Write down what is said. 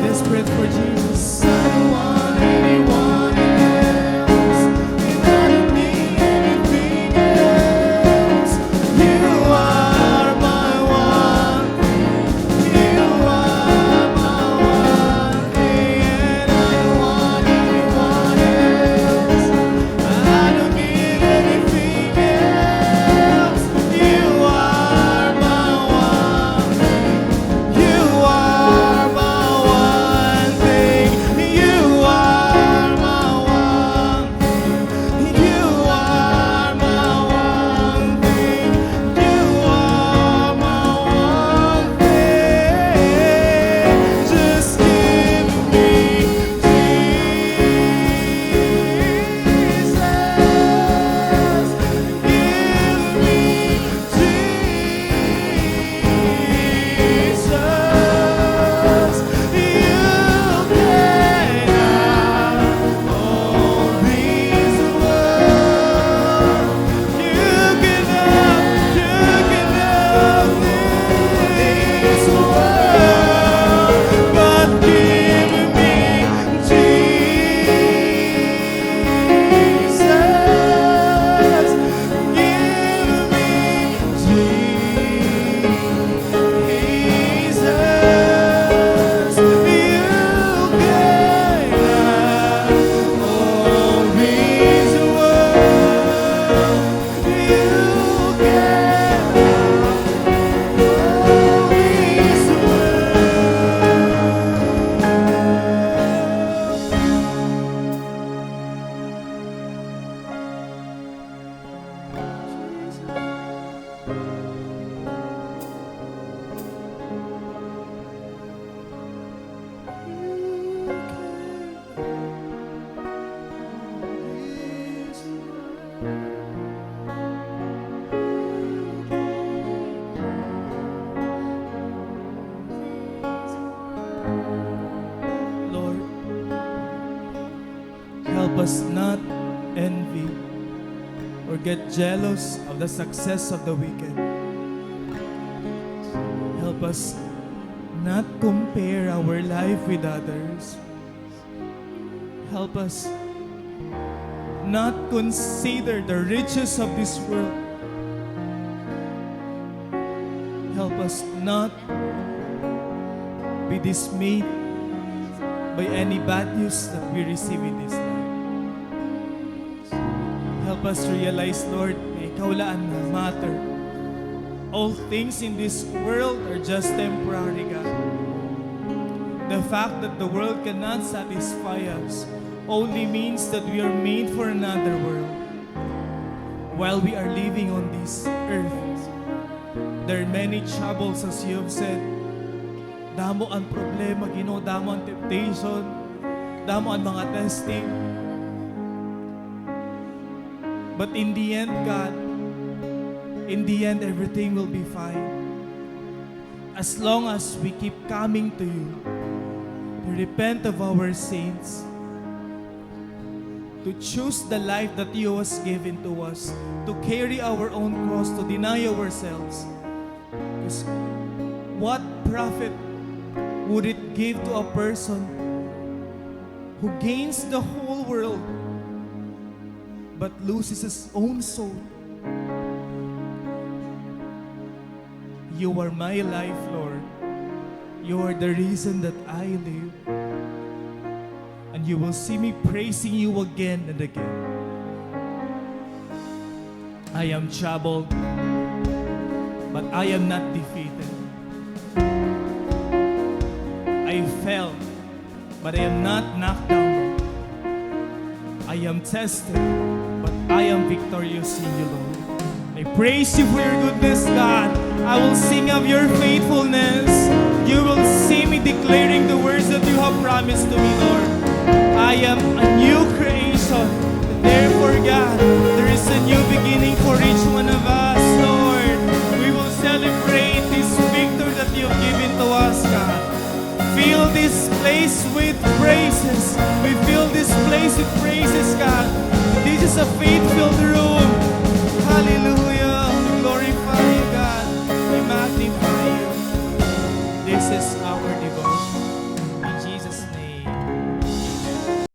desperate for Jesus. I don't want anyone else, and I don't need anything else. You are my one thing. You are my one thing, and I don't want anyone else. I don't need anything else. You are my one thing. You are my one thing. us not envy or get jealous of the success of the wicked. Help us not compare our life with others. Help us not consider the riches of this world. Help us not be dismayed by any bad news that we receive in this life. Help us realize, Lord, na Ikaw lang ang matter. All things in this world are just temporary, God. The fact that the world cannot satisfy us only means that we are made for another world. While we are living on this earth, there are many troubles, as you have said. Damo ang problema, Ginoo, damo ang temptation, damo ang mga testing. But in the end, God, in the end, everything will be fine. As long as we keep coming to you, to repent of our sins, to choose the life that you has given to us, to carry our own cross, to deny ourselves. Because what profit would it give to a person who gains the whole world but loses his own soul? You are my life, Lord. You are the reason that I live. And you will see me praising you again and again. I am troubled, but I am not defeated. I fell, but I am not knocked down. I am tested, but I am victorious in you, Lord. I praise you for your goodness, God. I will sing of your faithfulness. You will see me declaring the words that you have promised to me, Lord. I am a new creation. Therefore, God, there is a new beginning for each one of us, Lord. We will celebrate this victory that you have given to us, God. Fill this place with praises. We fill this place with praises, God. This is a faith-filled room. Hallelujah. We glorify you, God. We magnify you. This is